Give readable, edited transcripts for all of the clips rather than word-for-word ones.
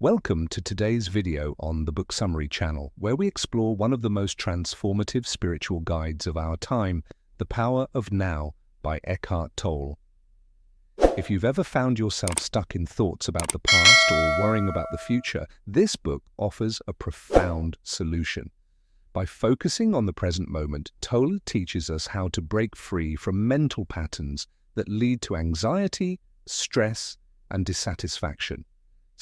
Welcome to today's video on the Book Summary channel, where we explore one of the most transformative spiritual guides of our time, The Power of Now by Eckhart Tolle. If you've ever found yourself stuck in thoughts about the past or worrying about the future, this book offers a profound solution. By focusing on the present moment, Tolle teaches us how to break free from mental patterns that lead to anxiety, stress, and dissatisfaction.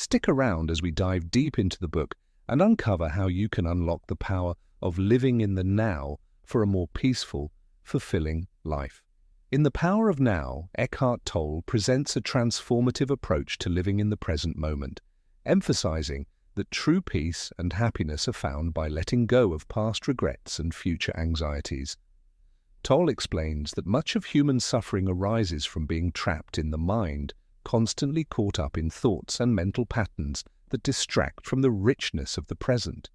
Stick around as we dive deep into the book and uncover how you can unlock the power of living in the now for a more peaceful, fulfilling life. In The Power of Now, Eckhart Tolle presents a transformative approach to living in the present moment, emphasizing that true peace and happiness are found by letting go of past regrets and future anxieties. Tolle explains that much of human suffering arises from being trapped in the mind, constantly caught up in thoughts and mental patterns that distract from the richness of the present.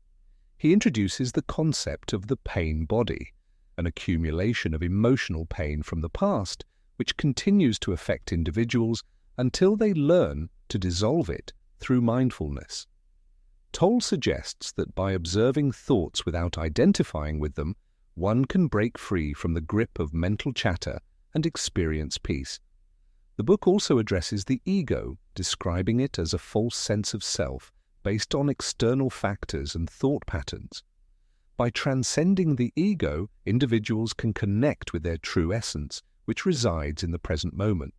He introduces the concept of the pain body, an accumulation of emotional pain from the past, which continues to affect individuals until they learn to dissolve it through mindfulness. Tolle suggests that by observing thoughts without identifying with them, one can break free from the grip of mental chatter and experience peace. The book also addresses the ego, describing it as a false sense of self based on external factors and thought patterns. By transcending the ego, individuals can connect with their true essence, which resides in the present moment.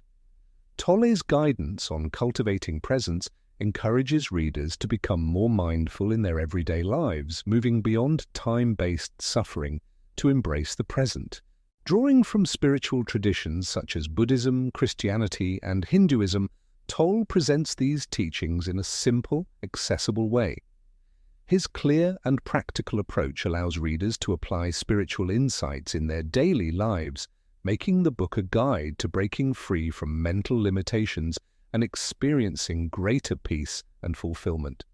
Tolle's guidance on cultivating presence encourages readers to become more mindful in their everyday lives, moving beyond time-based suffering to embrace the present. Drawing from spiritual traditions such as Buddhism, Christianity, and Hinduism, Tolle presents these teachings in a simple, accessible way. His clear and practical approach allows readers to apply spiritual insights in their daily lives, making the book a guide to breaking free from mental limitations and experiencing greater peace and fulfillment.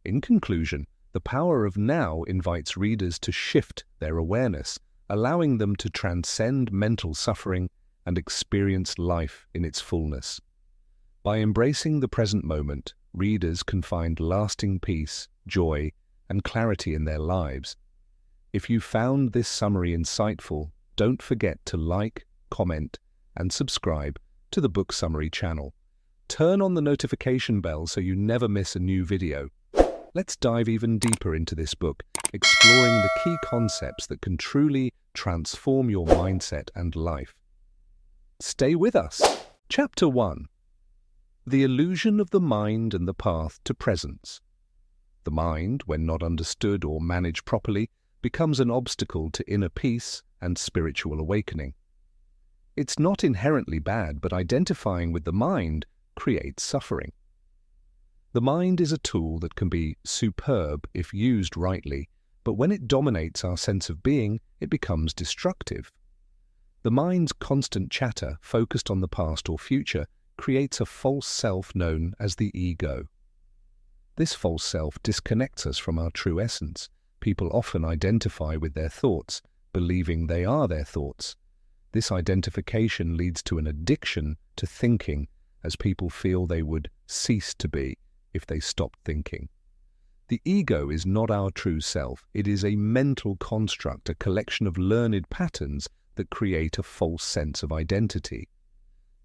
In conclusion, The Power of Now invites readers to shift their awareness, allowing them to transcend mental suffering and experience life in its fullness. By embracing the present moment, readers can find lasting peace, joy, and clarity in their lives. If you found this summary insightful, don't forget to like, comment, and subscribe to the Book Summary channel. Turn on the notification bell so you never miss a new video. Let's dive even deeper into this book, exploring the key concepts that can truly transform your mindset and life. Stay with us. Chapter 1. The Illusion of the Mind and the Path to Presence. The mind, when not understood or managed properly, becomes an obstacle to inner peace and spiritual awakening. It's not inherently bad, but identifying with the mind creates suffering. The mind is a tool that can be superb if used rightly, but when it dominates our sense of being, it becomes destructive. The mind's constant chatter, focused on the past or future, creates a false self known as the ego. This false self disconnects us from our true essence. People often identify with their thoughts, believing they are their thoughts. This identification leads to an addiction to thinking, as people feel they would cease to be if they stopped thinking. The ego is not our true self. It is a mental construct, a collection of learned patterns that create a false sense of identity.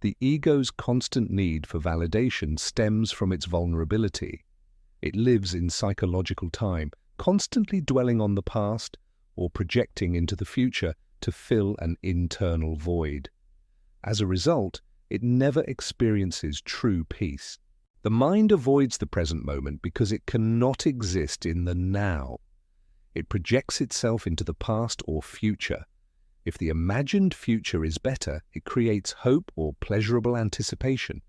The ego's constant need for validation stems from its vulnerability. It lives in psychological time, constantly dwelling on the past or projecting into the future to fill an internal void. As a result, it never experiences true peace. The mind avoids the present moment because it cannot exist in the now. It projects itself into the past or future. If the imagined future is better, it creates hope or pleasurable anticipation.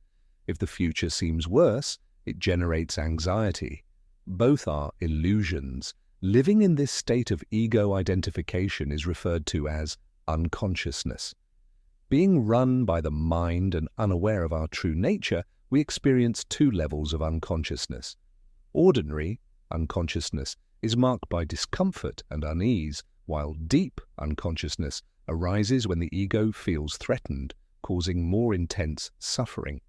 If the future seems worse, it generates anxiety. Both are illusions. Living in this state of ego identification is referred to as unconsciousness. Being run by the mind and unaware of our true nature, we experience two levels of unconsciousness. Ordinary unconsciousness is marked by discomfort and unease, while deep unconsciousness arises when the ego feels threatened, causing more intense suffering.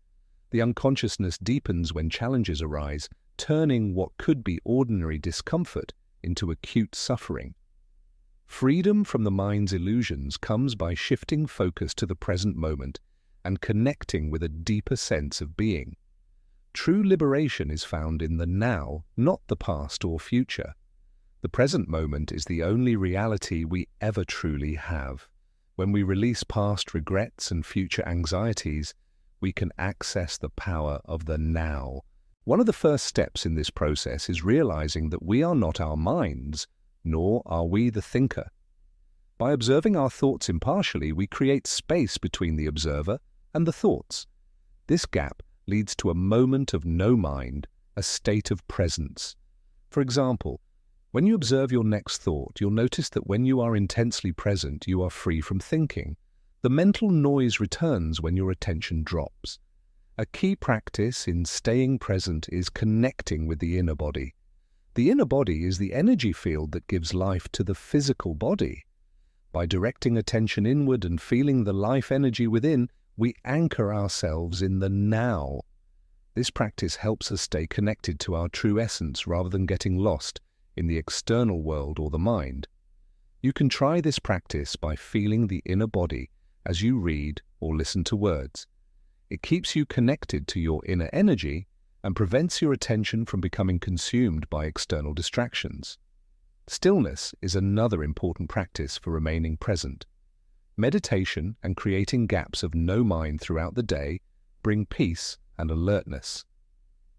The unconsciousness deepens when challenges arise, turning what could be ordinary discomfort into acute suffering. Freedom from the mind's illusions comes by shifting focus to the present moment and connecting with a deeper sense of being. True liberation is found in the now, not the past or future. The present moment is the only reality we ever truly have. When we release past regrets and future anxieties, we can access the power of the now. One of the first steps in this process is realizing that we are not our minds, nor are we the thinker. By observing our thoughts impartially, we create space between the observer and the thoughts. This gap leads to a moment of no mind, a state of presence. For example, when you observe your next thought, you'll notice that when you are intensely present, you are free from thinking. The mental noise returns when your attention drops. A key practice in staying present is connecting with the inner body. The inner body is the energy field that gives life to the physical body. By directing attention inward and feeling the life energy within, we anchor ourselves in the now. This practice helps us stay connected to our true essence rather than getting lost in the external world or the mind. You can try this practice by feeling the inner body as you read or listen to words. It keeps you connected to your inner energy and prevents your attention from becoming consumed by external distractions. Stillness is another important practice for remaining present. Meditation and creating gaps of no mind throughout the day bring peace and alertness.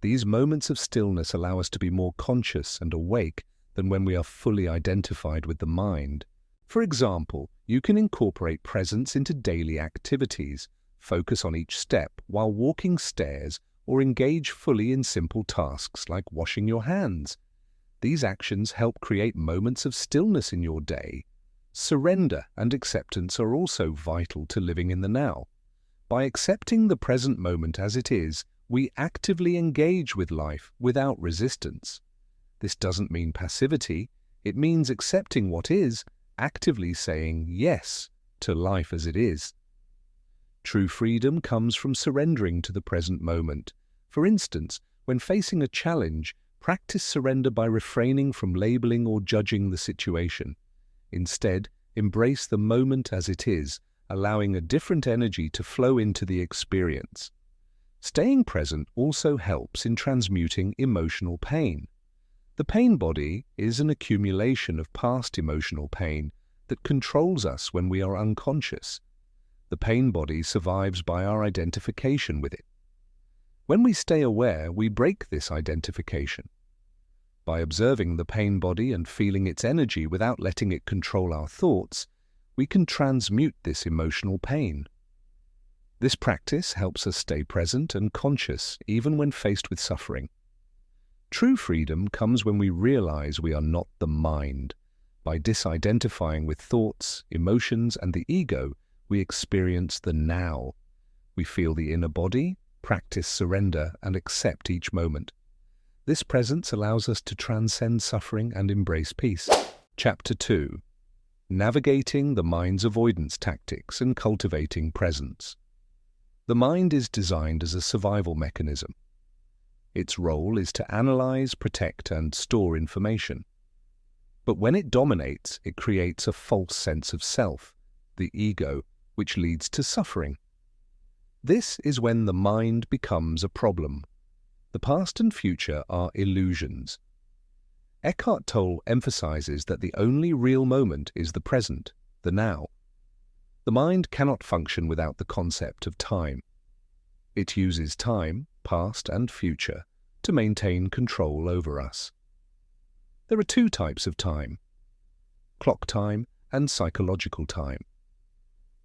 These moments of stillness allow us to be more conscious and awake than when we are fully identified with the mind. For example, you can incorporate presence into daily activities, focus on each step while walking stairs, or engage fully in simple tasks like washing your hands. These actions help create moments of stillness in your day. Surrender and acceptance are also vital to living in the now. By accepting the present moment as it is, we actively engage with life without resistance. This doesn't mean passivity, it means accepting what is, actively saying yes to life as it is. True freedom comes from surrendering to the present moment. For instance, when facing a challenge, practice surrender by refraining from labeling or judging the situation. Instead, embrace the moment as it is, allowing a different energy to flow into the experience. Staying present also helps in transmuting emotional pain. The pain body is an accumulation of past emotional pain that controls us when we are unconscious. The pain body survives by our identification with it. When we stay aware, we break this identification. By observing the pain body and feeling its energy without letting it control our thoughts, we can transmute this emotional pain. This practice helps us stay present and conscious even when faced with suffering. True freedom comes when we realize we are not the mind. By disidentifying with thoughts, emotions, and the ego, we experience the now. We feel the inner body, practice surrender, and accept each moment. This presence allows us to transcend suffering and embrace peace. Chapter 2. Navigating the mind's avoidance tactics and cultivating presence. The mind is designed as a survival mechanism. Its role is to analyze, protect, and store information. But when it dominates, it creates a false sense of self, the ego, which leads to suffering. This is when the mind becomes a problem. The past and future are illusions. Eckhart Tolle emphasizes that the only real moment is the present, the now. The mind cannot function without the concept of time. It uses time, past and future, to maintain control over us. There are two types of time: clock time and psychological time.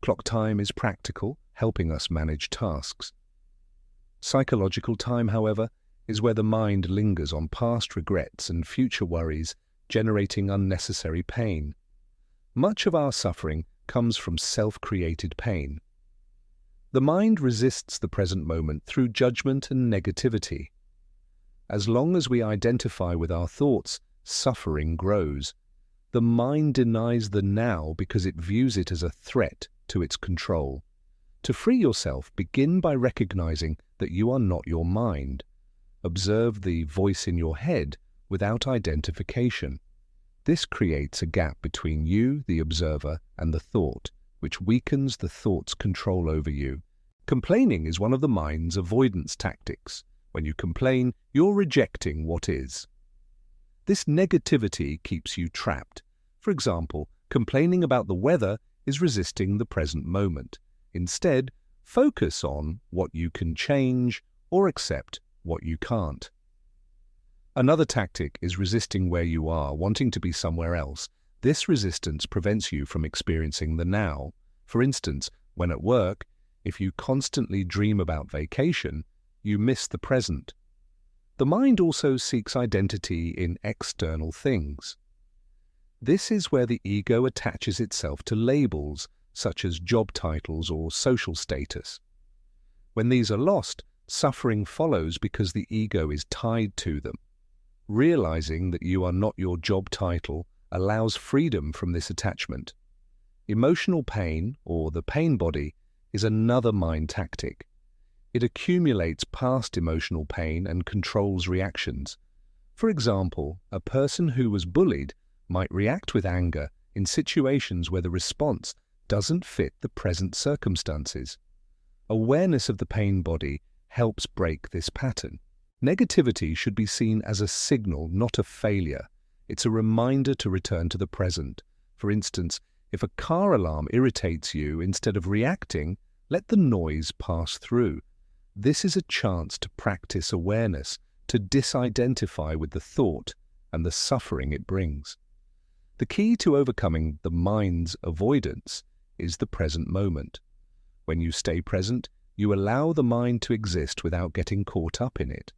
Clock time is practical, helping us manage tasks. Psychological time, however, is where the mind lingers on past regrets and future worries, generating unnecessary pain. Much of our suffering comes from self-created pain. The mind resists the present moment through judgment and negativity. As long as we identify with our thoughts, suffering grows. The mind denies the now because it views it as a threat to its control. To free yourself, begin by recognizing that you are not your mind. Observe the voice in your head without identification. This creates a gap between you, the observer, and the thought, which weakens the thought's control over you. Complaining is one of the mind's avoidance tactics. When you complain, you're rejecting what is. This negativity keeps you trapped. For example, complaining about the weather is resisting the present moment. Instead, focus on what you can change or accept what you can't. Another tactic is resisting where you are, wanting to be somewhere else. This resistance prevents you from experiencing the now. For instance, when at work, if you constantly dream about vacation, you miss the present. The mind also seeks identity in external things. This is where the ego attaches itself to labels, such as job titles or social status. When these are lost, suffering follows because the ego is tied to them. Realizing that you are not your job title allows freedom from this attachment. Emotional pain, or the pain body, is another mind tactic. It accumulates past emotional pain and controls reactions. For example, a person who was bullied might react with anger in situations where the response doesn't fit the present circumstances. Awareness of the pain body helps break this pattern. Negativity should be seen as a signal, not a failure. It's a reminder to return to the present. For instance, if a car alarm irritates you, instead of reacting, let the noise pass through. This is a chance to practice awareness, to disidentify with the thought and the suffering it brings. The key to overcoming the mind's avoidance is the present moment. When you stay present, you allow the mind to exist without getting caught up in it.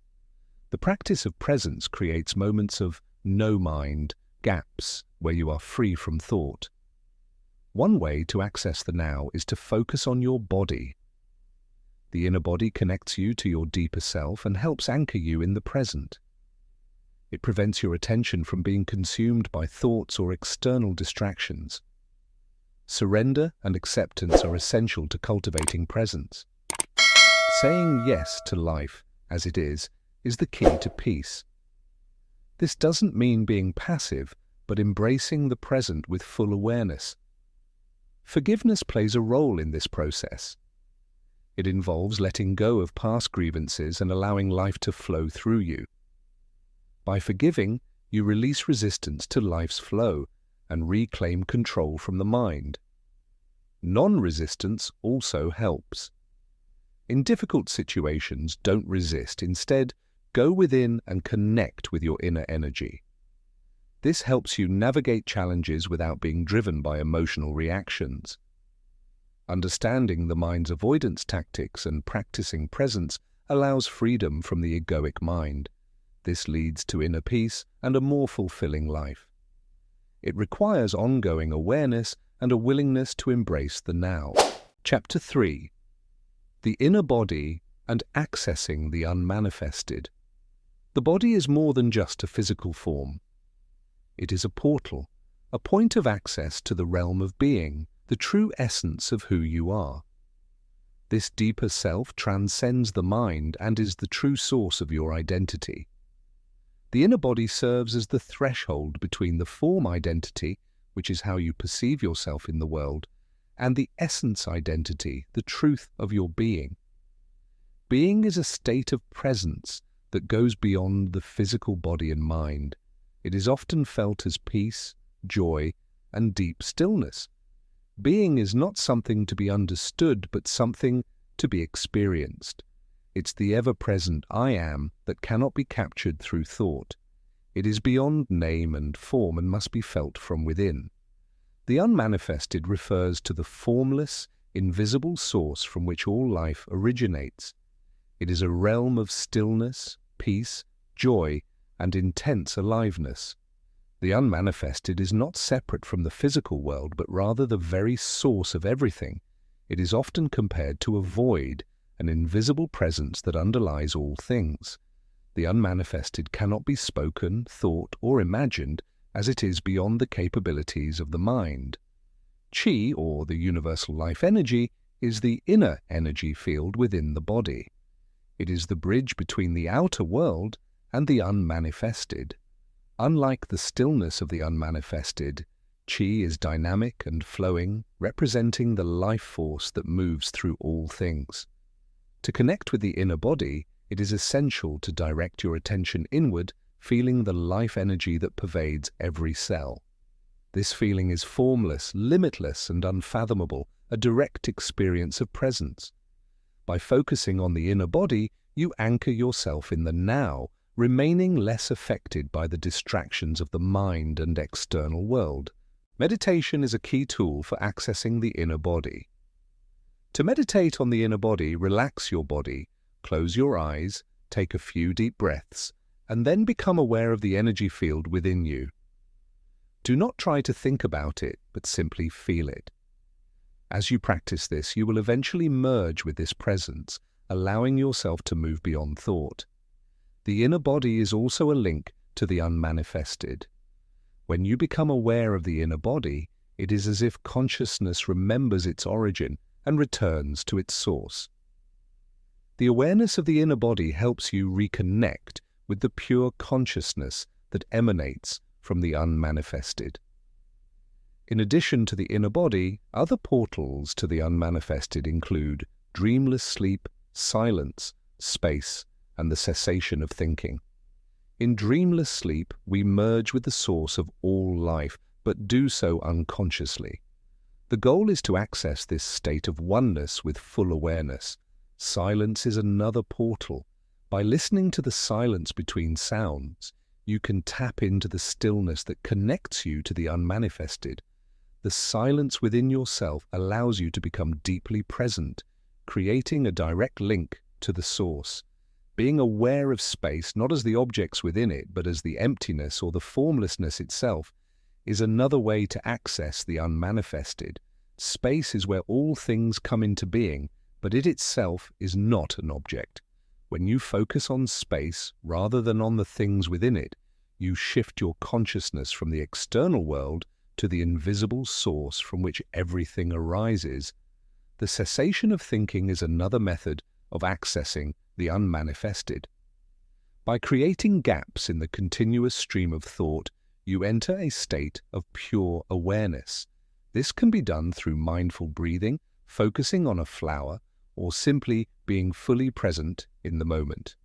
The practice of presence creates moments of no mind, gaps, where you are free from thought. One way to access the now is to focus on your body. The inner body connects you to your deeper self and helps anchor you in the present. It prevents your attention from being consumed by thoughts or external distractions. Surrender and acceptance are essential to cultivating presence. Saying yes to life as it is the key to peace. This doesn't mean being passive, but embracing the present with full awareness. Forgiveness plays a role in this process. It involves letting go of past grievances and allowing life to flow through you. By forgiving, you release resistance to life's flow and reclaim control from the mind. Non-resistance also helps. In difficult situations, don't resist. Instead, go within and connect with your inner energy. This helps you navigate challenges without being driven by emotional reactions. Understanding the mind's avoidance tactics and practicing presence allows freedom from the egoic mind. This leads to inner peace and a more fulfilling life. It requires ongoing awareness and a willingness to embrace the now. Chapter 3. The inner body and accessing the unmanifested. The body is more than just a physical form. It is a portal, a point of access to the realm of being, the true essence of who you are. This deeper self transcends the mind and is the true source of your identity. The inner body serves as the threshold between the form identity, which is how you perceive yourself in the world, and the essence identity, the truth of your being. Being is a state of presence that goes beyond the physical body and mind. It is often felt as peace, joy, and deep stillness. Being is not something to be understood, but something to be experienced. It's the ever-present I am that cannot be captured through thought. It is beyond name and form and must be felt from within. The unmanifested refers to the formless, invisible source from which all life originates. It is a realm of stillness, peace, joy, and intense aliveness. The unmanifested is not separate from the physical world, but rather the very source of everything. It is often compared to a void, an invisible presence that underlies all things. The unmanifested cannot be spoken, thought, or imagined, as it is beyond the capabilities of the mind. Qi, or the universal life energy, is the inner energy field within the body. It is the bridge between the outer world and the unmanifested. Unlike the stillness of the unmanifested, Qi is dynamic and flowing, representing the life force that moves through all things. To connect with the inner body, it is essential to direct your attention inward, feeling the life energy that pervades every cell. This feeling is formless, limitless, and unfathomable, a direct experience of presence. By focusing on the inner body, you anchor yourself in the now, remaining less affected by the distractions of the mind and external world. Meditation is a key tool for accessing the inner body. To meditate on the inner body, relax your body, close your eyes, take a few deep breaths, and then become aware of the energy field within you. Do not try to think about it, but simply feel it. As you practice this, you will eventually merge with this presence, allowing yourself to move beyond thought. The inner body is also a link to the unmanifested. When you become aware of the inner body, it is as if consciousness remembers its origin and returns to its source. The awareness of the inner body helps you reconnect with the pure consciousness that emanates from the unmanifested. In addition to the inner body, other portals to the unmanifested include dreamless sleep, silence, space, and the cessation of thinking. In dreamless sleep, we merge with the source of all life, but do so unconsciously. The goal is to access this state of oneness with full awareness. Silence is another portal. By listening to the silence between sounds, you can tap into the stillness that connects you to the unmanifested. The silence within yourself allows you to become deeply present, creating a direct link to the source. Being aware of space, not as the objects within it, but as the emptiness or the formlessness itself, is another way to access the unmanifested. Space is where all things come into being, but it itself is not an object. When you focus on space rather than on the things within it, you shift your consciousness from the external world to the invisible source from which everything arises. The cessation of thinking is another method of accessing the unmanifested. By creating gaps in the continuous stream of thought, you enter a state of pure awareness. This can be done through mindful breathing, focusing on a flower, or simply being fully present in the moment.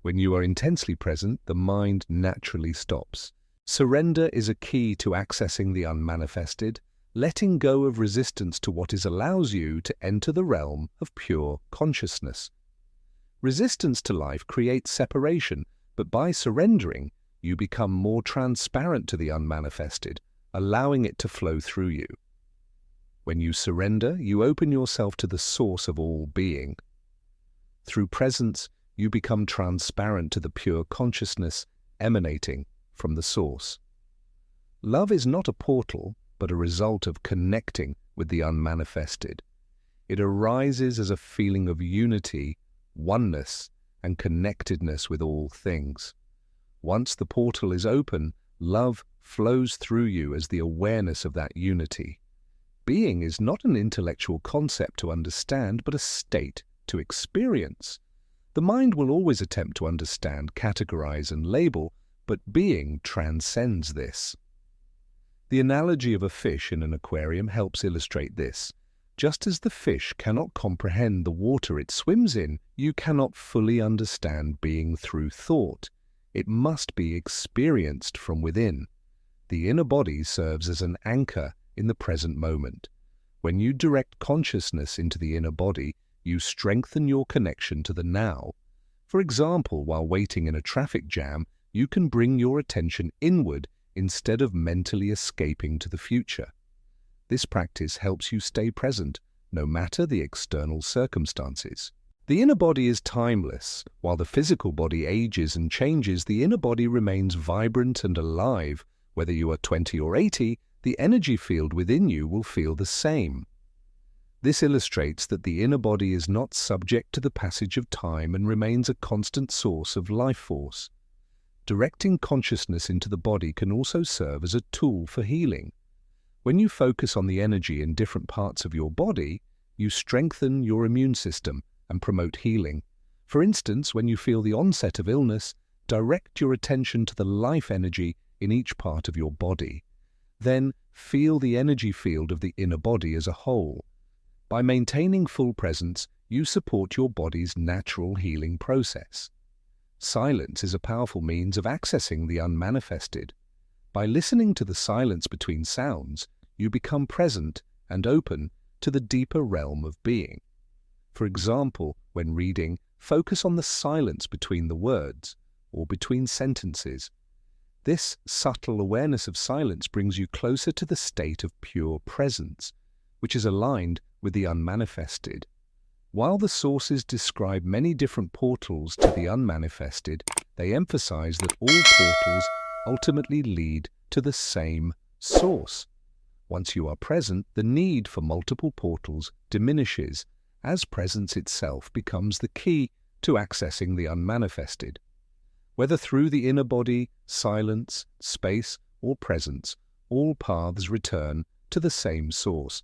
When you are intensely present, the mind naturally stops. Surrender is a key to accessing the unmanifested. Letting go of resistance to what is allows you to enter the realm of pure consciousness. Resistance to life creates separation, but by surrendering, you become more transparent to the unmanifested, allowing it to flow through you. When you surrender, you open yourself to the source of all being. Through presence, you become transparent to the pure consciousness emanating from the source. Love is not a portal, but a result of connecting with the unmanifested. It arises as a feeling of unity, oneness, and connectedness with all things. Once the portal is open, love flows through you as the awareness of that unity. Being is not an intellectual concept to understand, but a state to experience. The mind will always attempt to understand, categorize, and label, but being transcends this. The analogy of a fish in an aquarium helps illustrate this. Just as the fish cannot comprehend the water it swims in, you cannot fully understand being through thought. It must be experienced from within. The inner body serves as an anchor in the present moment. When you direct consciousness into the inner body, you strengthen your connection to the now. For example, while waiting in a traffic jam, you can bring your attention inward instead of mentally escaping to the future. This practice helps you stay present, no matter the external circumstances. The inner body is timeless. While the physical body ages and changes, the inner body remains vibrant and alive. Whether you are 20 or 80, the energy field within you will feel the same. This illustrates that the inner body is not subject to the passage of time and remains a constant source of life force. Directing consciousness into the body can also serve as a tool for healing. When you focus on the energy in different parts of your body, you strengthen your immune system and promote healing. For instance, when you feel the onset of illness, direct your attention to the life energy in each part of your body. Then feel the energy field of the inner body as a whole. By maintaining full presence, you support your body's natural healing process. Silence is a powerful means of accessing the unmanifested. By listening to the silence between sounds, you become present and open to the deeper realm of being. For example, when reading, focus on the silence between the words or between sentences. This subtle awareness of silence brings you closer to the state of pure presence, which is aligned with the unmanifested. While the sources describe many different portals to the unmanifested, they emphasize that all portals ultimately lead to the same source. Once you are present, the need for multiple portals diminishes, as presence itself becomes the key to accessing the unmanifested. Whether through the inner body, silence, space, or presence, all paths return to the same source.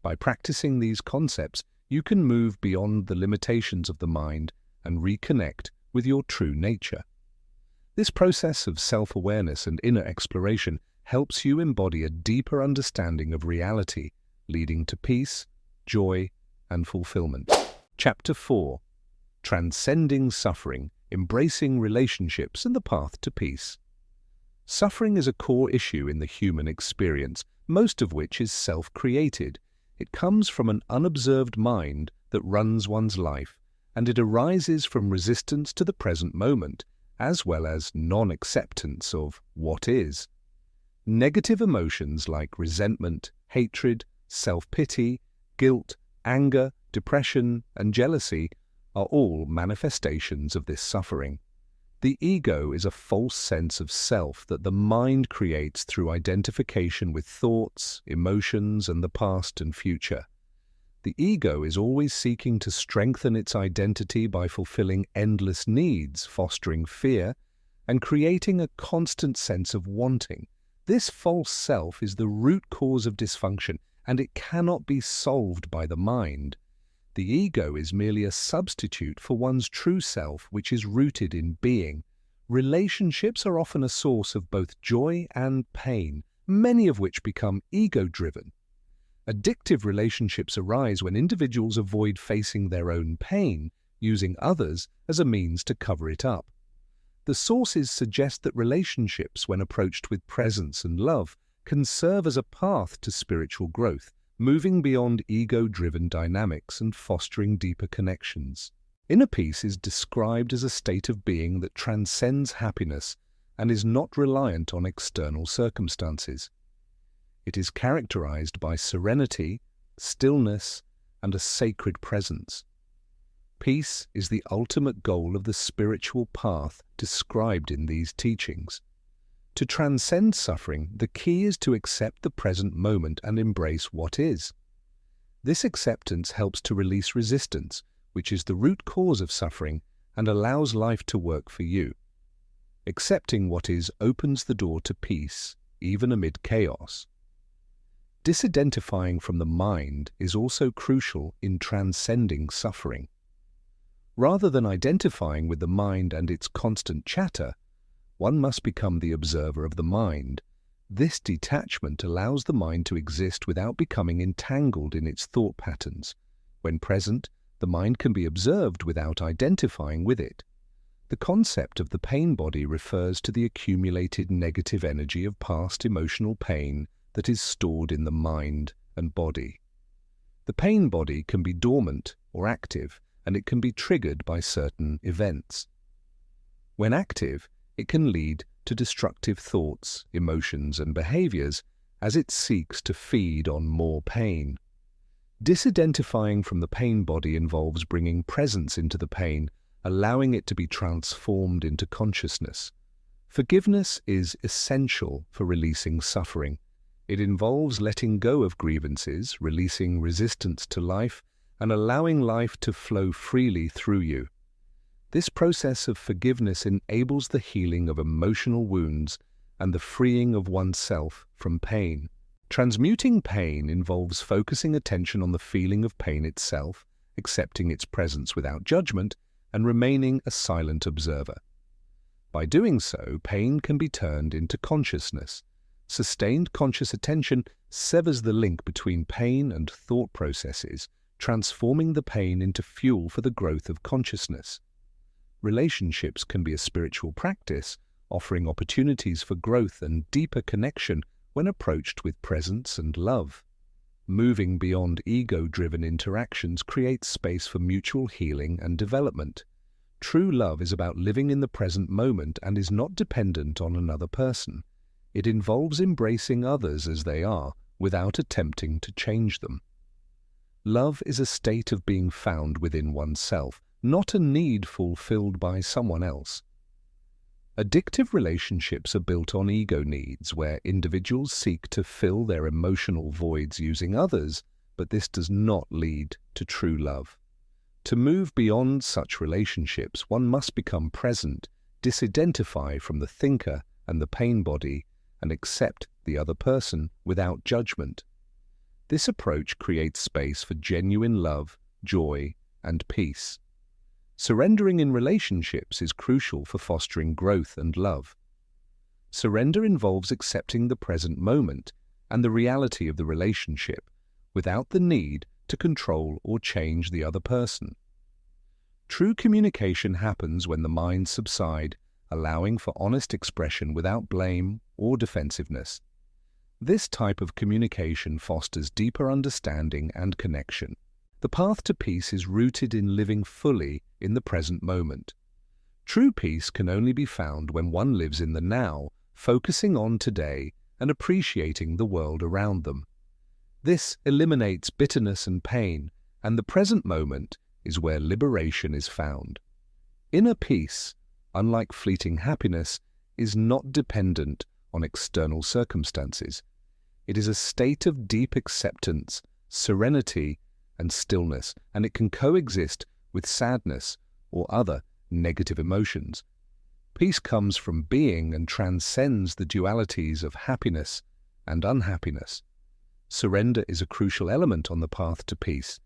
By practicing these concepts, you can move beyond the limitations of the mind and reconnect with your true nature. This process of self-awareness and inner exploration helps you embody a deeper understanding of reality, leading to peace, joy, and fulfillment. Chapter 4. Transcending Suffering, Embracing Relationships and the Path to Peace. Suffering is a core issue in the human experience, most of which is self-created. It comes from an unobserved mind that runs one's life, and it arises from resistance to the present moment, as well as non-acceptance of what is. Negative emotions like resentment, hatred, self-pity, guilt, anger, depression, and jealousy are all manifestations of this suffering. The ego is a false sense of self that the mind creates through identification with thoughts, emotions, and the past and future. The ego is always seeking to strengthen its identity by fulfilling endless needs, fostering fear, and creating a constant sense of wanting. This false self is the root cause of dysfunction, and it cannot be solved by the mind. The ego is merely a substitute for one's true self, which is rooted in being. Relationships are often a source of both joy and pain, many of which become ego-driven. Addictive relationships arise when individuals avoid facing their own pain, using others as a means to cover it up. The sources suggest that relationships, when approached with presence and love, can serve as a path to spiritual growth, moving beyond ego-driven dynamics and fostering deeper connections. Inner peace is described as a state of being that transcends happiness and is not reliant on external circumstances. It is characterized by serenity, stillness, and a sacred presence. Peace is the ultimate goal of the spiritual path described in these teachings. To transcend suffering, the key is to accept the present moment and embrace what is. This acceptance helps to release resistance, which is the root cause of suffering, and allows life to work for you. Accepting what is opens the door to peace, even amid chaos. Disidentifying from the mind is also crucial in transcending suffering. Rather than identifying with the mind and its constant chatter, one must become the observer of the mind. This detachment allows the mind to exist without becoming entangled in its thought patterns. When present, the mind can be observed without identifying with it. The concept of the pain body refers to the accumulated negative energy of past emotional pain that is stored in the mind and body. The pain body can be dormant or active, and it can be triggered by certain events. When active, it can lead to destructive thoughts, emotions, and behaviors as it seeks to feed on more pain. Disidentifying from the pain body involves bringing presence into the pain, allowing it to be transformed into consciousness. Forgiveness is essential for releasing suffering. It involves letting go of grievances, releasing resistance to life, and allowing life to flow freely through you. This process of forgiveness enables the healing of emotional wounds and the freeing of oneself from pain. Transmuting pain involves focusing attention on the feeling of pain itself, accepting its presence without judgment, and remaining a silent observer. By doing so, pain can be turned into consciousness. Sustained conscious attention severs the link between pain and thought processes, transforming the pain into fuel for the growth of consciousness. Relationships can be a spiritual practice, offering opportunities for growth and deeper connection when approached with presence and love. Moving beyond ego-driven interactions creates space for mutual healing and development. True love is about living in the present moment and is not dependent on another person. It involves embracing others as they are, without attempting to change them. Love is a state of being found within oneself, not a need fulfilled by someone else. Addictive relationships are built on ego needs, where individuals seek to fill their emotional voids using others, but this does not lead to true love. To move beyond such relationships, one must become present, disidentify from the thinker and the pain body, and accept the other person without judgment. This approach creates space for genuine love, joy, and peace. Surrendering in relationships is crucial for fostering growth and love. Surrender involves accepting the present moment and the reality of the relationship without the need to control or change the other person. True communication happens when the mind subsides, allowing for honest expression without blame or defensiveness. This type of communication fosters deeper understanding and connection. The path to peace is rooted in living fully in the present moment. True peace can only be found when one lives in the now, focusing on today and appreciating the world around them. This eliminates bitterness and pain, and the present moment is where liberation is found. Inner peace, unlike fleeting happiness, is not dependent on external circumstances. It is a state of deep acceptance, serenity, and stillness, and it can coexist with sadness or other negative emotions. Peace comes from being and transcends the dualities of happiness and unhappiness. Surrender is a crucial element on the path to peace.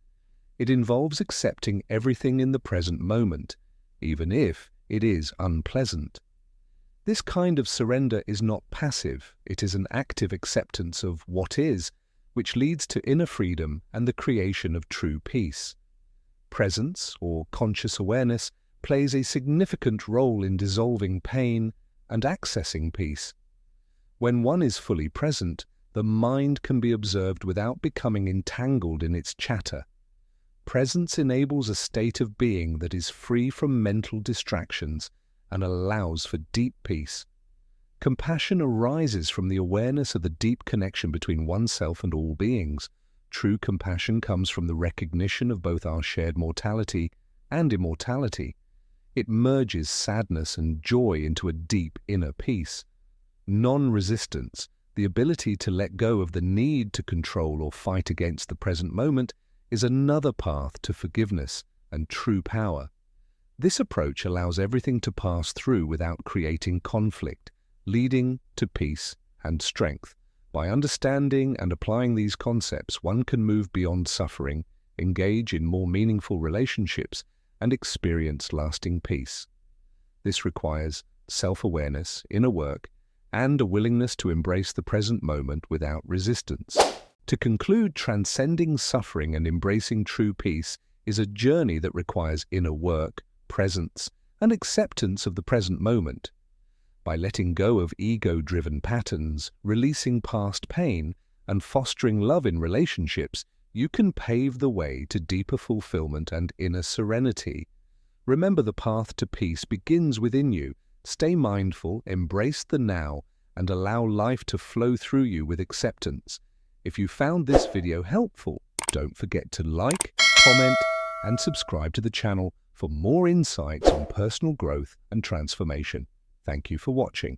It involves accepting everything in the present moment, even if it is unpleasant. This kind of surrender is not passive, it is an active acceptance of what is, which leads to inner freedom and the creation of true peace. Presence, or conscious awareness, plays a significant role in dissolving pain and accessing peace. When one is fully present, the mind can be observed without becoming entangled in its chatter. Presence enables a state of being that is free from mental distractions and allows for deep peace. Compassion arises from the awareness of the deep connection between oneself and all beings. True compassion comes from the recognition of both our shared mortality and immortality. It merges sadness and joy into a deep inner peace. Non-resistance, the ability to let go of the need to control or fight against the present moment, is another path to forgiveness and true power. This approach allows everything to pass through without creating conflict, leading to peace and strength. By understanding and applying these concepts, one can move beyond suffering, engage in more meaningful relationships, and experience lasting peace. This requires self-awareness, inner work, and a willingness to embrace the present moment without resistance. To conclude, transcending suffering and embracing true peace is a journey that requires inner work, presence, and acceptance of the present moment. By letting go of ego-driven patterns, releasing past pain, and fostering love in relationships, you can pave the way to deeper fulfillment and inner serenity. Remember, the path to peace begins within you. Stay mindful, embrace the now, and allow life to flow through you with acceptance. If you found this video helpful, don't forget to like, comment, and subscribe to the channel for more insights on personal growth and transformation. Thank you for watching.